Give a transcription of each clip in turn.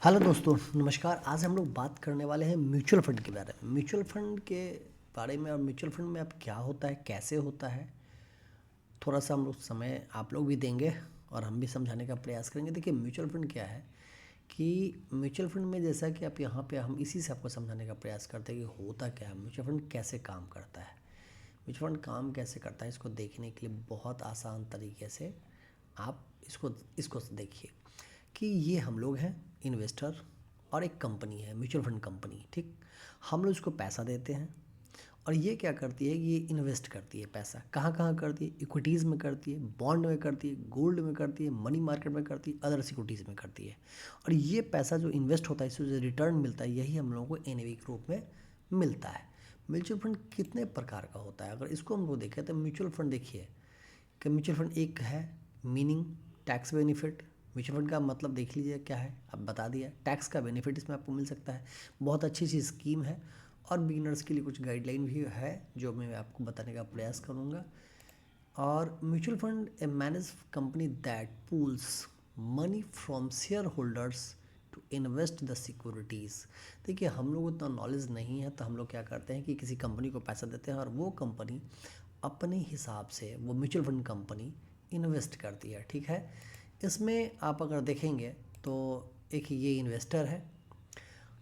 Hello दोस्तों, नमस्कार। आज हम लोग बात करने वाले हैं म्यूचुअल फंड के बारे में। म्यूचुअल फंड के बारे में और म्यूचुअल फंड में अब क्या होता है, कैसे होता है, थोड़ा सा हम लोग समय आप लोग भी देंगे और हम भी समझाने का प्रयास करेंगे। देखिए, म्यूचुअल फंड क्या है कि म्यूचुअल फंड में जैसा कि आप यहाँ पे हम इसी से आपको समझाने का प्रयास करते हैं कि होता क्या है, म्यूचुअल फंड कैसे काम करता है। म्यूचुअल फंड काम कैसे करता है, इसको देखने के लिए बहुत आसान तरीके से आप इसको इसको देखिए कि ये हम लोग हैं इन्वेस्टर और एक कंपनी है म्यूचुअल फंड कंपनी। ठीक, हम लोग इसको पैसा देते हैं और ये क्या करती है, ये इन्वेस्ट करती है। पैसा कहाँ कहाँ करती है? इक्विटीज़ में करती है, बॉन्ड में करती है, गोल्ड में करती है, मनी मार्केट में करती है, अदर सिक्योरिटीज़ में करती है। और ये पैसा जो इन्वेस्ट होता है, इससे जो रिटर्न मिलता है, यही हम लोगों को एनएवी के रूप में मिलता है। म्यूचुअल फंड कितने प्रकार का होता है, अगर इसको हम लोग देखें तो म्यूचुअल फंड देखिए कि म्यूचुअल फंड एक है meaning tax benefit. Mutual fund का मतलब देख लीजिए क्या है, अब बता दिया। टैक्स का बेनिफिट इसमें आपको मिल सकता है। बहुत अच्छी सी स्कीम है और बिगिनर्स के लिए कुछ गाइडलाइन भी है जो मैं आपको बताने का प्रयास करूँगा। और mutual fund a manage company that pools money from shareholders to invest the securities. देखिए, हम लोग उतना नॉलेज नहीं है तो हम लोग क्या करते हैं कि किसी कंपनी को पैसा देते हैं और वो कंपनी अपने हिसाब से वो म्यूचुअल फंड कंपनी इन्वेस्ट करती है। ठीक है, इसमें आप अगर देखेंगे तो एक ये इन्वेस्टर है,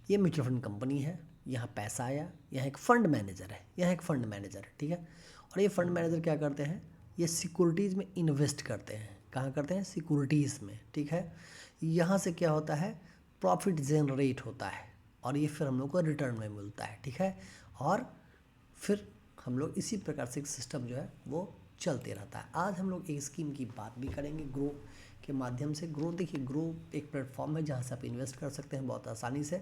ये म्यूचुअल फंड कंपनी है, यहाँ पैसा आया, यहाँ एक फ़ंड मैनेजर है, यहाँ एक फ़ंड मैनेजर है। ठीक है, और ये फ़ंड मैनेजर क्या करते हैं, ये सिक्योरिटीज़ में इन्वेस्ट करते हैं। कहाँ करते हैं? सिक्योरिटीज़ में। ठीक है, यहाँ से क्या होता है, प्रॉफिट जनरेट होता है और ये फिर हम लोग को रिटर्न में मिलता है। ठीक है, और फिर हम लोग इसी प्रकार से एक सिस्टम जो है वो चलते रहता है। आज हम लोग एक स्कीम की बात भी करेंगे ग्रो के माध्यम से। ग्रो, देखिए, ग्रो एक प्लेटफॉर्म है जहाँ से आप इन्वेस्ट कर सकते हैं बहुत आसानी से।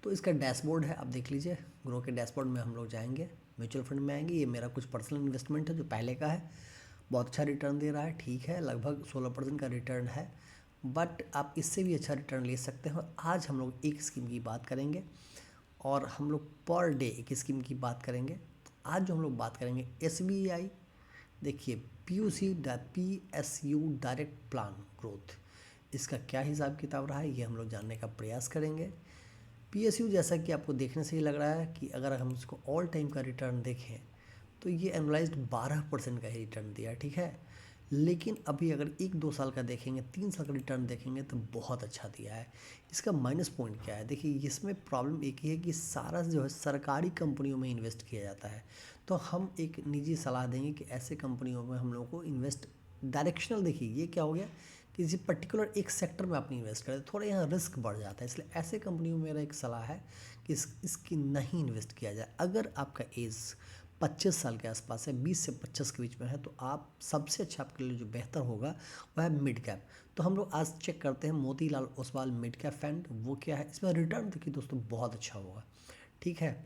तो इसका डैशबोर्ड है, आप देख लीजिए। ग्रो के डैशबोर्ड में हम लोग जाएंगे, म्यूचुअल फंड में आएंगे। ये मेरा कुछ पर्सनल इन्वेस्टमेंट है जो पहले का है, बहुत अच्छा रिटर्न दे रहा है। ठीक है, लगभग 16% का रिटर्न है, बट आप इससे भी अच्छा रिटर्न ले सकते हैं। और आज हम लोग एक स्कीम की बात करेंगे और हम लोग पर डे एक स्कीम की बात करेंगे। आज जो हम लोग बात करेंगे SBI, देखिए, PSU डायरेक्ट प्लान ग्रोथ, इसका क्या हिसाब किताब रहा है ये हम लोग जानने का प्रयास करेंगे। PSU जैसा कि आपको देखने से ही लग रहा है कि अगर हम इसको ऑल टाइम का रिटर्न देखें तो ये एनुअलाइज्ड 12% का ही रिटर्न दिया। ठीक है, लेकिन अभी अगर 1-2 साल का देखेंगे, 3 साल का रिटर्न देखेंगे तो बहुत अच्छा दिया है। इसका माइनस पॉइंट क्या है? देखिए, इसमें प्रॉब्लम एक ही है कि सारा जो है सरकारी कंपनियों में इन्वेस्ट किया जाता है। तो हम एक निजी सलाह देंगे कि ऐसे कंपनियों में हम लोगों को इन्वेस्ट डायरेक्शनल, देखिए ये क्या हो गया, किसी पर्टिकुलर एक सेक्टर में आप इन्वेस्ट करें, थोड़ा यहाँ रिस्क बढ़ जाता है। इसलिए ऐसे कंपनियों में मेरा एक सलाह है कि इसकी नहीं इन्वेस्ट किया जाए। अगर आपका एज 25 साल के आसपास है, 20 से 25 के बीच में है, तो आप सबसे अच्छा आपके लिए जो बेहतर होगा वह है मिड कैप। तो हम लोग आज चेक करते हैं Motilal Oswal mid cap fund, वो क्या है। इसमें रिटर्न देखिए दोस्तों बहुत अच्छा होगा। ठीक है,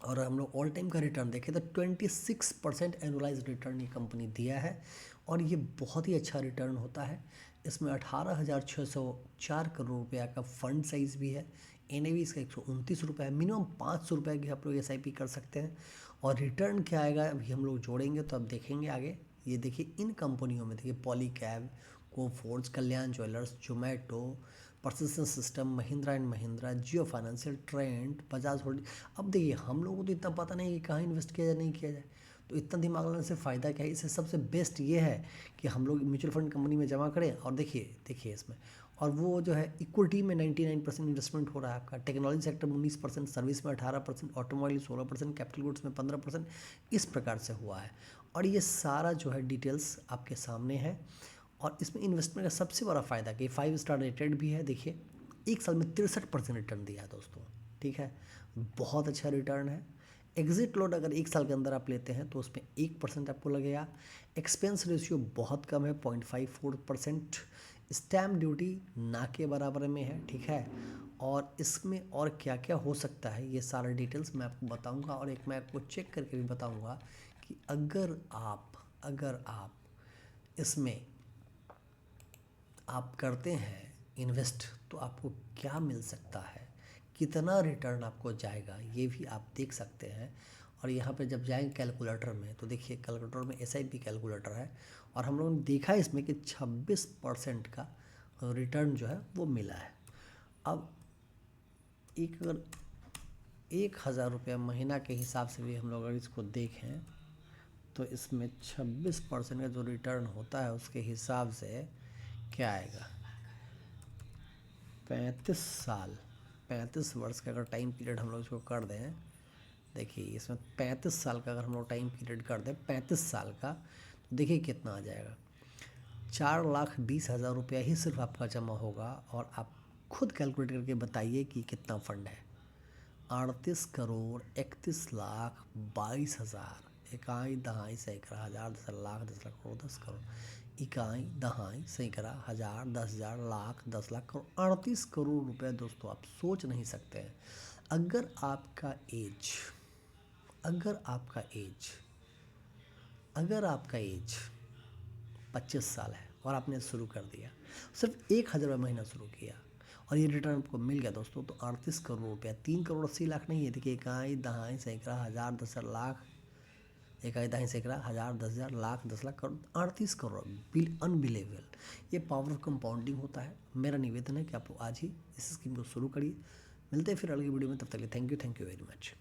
और हम लोग ऑल टाइम का रिटर्न देखें तो 26% एनुअलाइज रिटर्न ये कंपनी दिया है और ये बहुत ही अच्छा रिटर्न होता है। इसमें 18,604 करोड़ रुपया का फंड साइज भी है। NAV इसका 129 रुपये है। मिनिमम 500 रुपये की आप लोग SIP कर सकते हैं। और रिटर्न क्या आएगा अभी हम लोग जोड़ेंगे तो अब देखेंगे आगे। ये देखिए, इन कंपनियों में देखिए Polycab, Coforge, Kalyan jewellers, Zomato, persistent system, Mahindra and Mahindra, Jio financial, trend, Bajaj holding. अब देखिए, हम लोगों को तो इतना पता नहीं कि कहाँ इन्वेस्ट किया जाए नहीं किया जाए, तो इतना दिमाग लगाने से फ़ायदा क्या है। इससे सबसे बेस्ट ये है कि हम लोग म्यूचुअल फंड कंपनी में जमा करें और देखिए इसमें, और वो जो है इक्विटी में 99% इन्वेस्टमेंट हो रहा है आपका, टेक्नोलॉजी सेक्टर में 19%, सर्विस में 18%, ऑटोमोबाइल 16%, कैपिटल गुड्स में 15%, इस प्रकार से हुआ है। और ये सारा जो है डिटेल्स आपके सामने है। और इसमें इन्वेस्टमेंट का सबसे बड़ा फ़ायदा कि 5 स्टार रेटेड भी है। देखिए, एक साल में 63% रिटर्न दिया है दोस्तों। ठीक है, बहुत अच्छा रिटर्न है। एग्जिट लोड अगर एक साल के अंदर आप लेते हैं तो उसमें 1% आपको लगेगा। एक्सपेंस रेशियो बहुत कम है, 0.54%। स्टैम्प ड्यूटी ना के बराबर में है। ठीक है, और इसमें और क्या क्या हो सकता है ये सारा डिटेल्स मैं आपको बताऊंगा। और एक मैं आपको चेक करके भी बताऊंगा कि अगर आप इसमें आप करते हैं इन्वेस्ट तो आपको क्या मिल सकता है, कितना रिटर्न आपको जाएगा, ये भी आप देख सकते हैं। और यहाँ पे जब जाएंगे कैलकुलेटर में तो देखिए, कैलकुलेटर में SIP कैलकुलेटर है और हम लोगों ने देखा इसमें कि 26% का रिटर्न जो है वो मिला है। अब अगर 1,000 रुपया महीना के हिसाब से भी हम लोग अगर इसको देखें तो इसमें 26% का जो रिटर्न होता है उसके हिसाब से क्या आएगा, 35 वर्ष का अगर टाइम पीरियड हम लोग इसको कर दें, देखिए इसमें 35 साल का अगर हम लोग टाइम पीरियड कर दें 35 साल का, तो देखिए कितना आ जाएगा, 4,20,000 रुपया ही सिर्फ आपका जमा होगा। और आप खुद कैलकुलेट करके बताइए कि कितना फंड है। 38,31,22,000, इकाई दहाई सैकड़ा हजार 10,00,000 10,00,000 करोड़ 10 करोड़, इकाई दहाई सैकड़ा हजार 10,000 लाख 10,00,000 करोड़, 38 करोड़ रुपए दोस्तों, आप सोच नहीं सकते हैं। अगर आपका एज अगर आपका एज 25 साल है और आपने शुरू कर दिया, सिर्फ 1,000 महीना शुरू किया और ये रिटर्न आपको मिल गया दोस्तों, तो 38 करोड़ रुपया, 3,80,00,000 नहीं है। देखिए इकाई दहाई सैकड़ा हजार 10,000 लाख, इकाई दहाई सैकड़ा हजार 10,000 लाख 10,00,000 करोड़, 38 करोड़, अनबिलीवेबल। ये पावर ऑफ कंपाउंडिंग होता है। मेरा निवेदन है कि आप आज ही इस स्कीम को शुरू करिए। मिलते हैं फिर अगली वीडियो में, तब तक के लिए थैंक यू वेरी मच।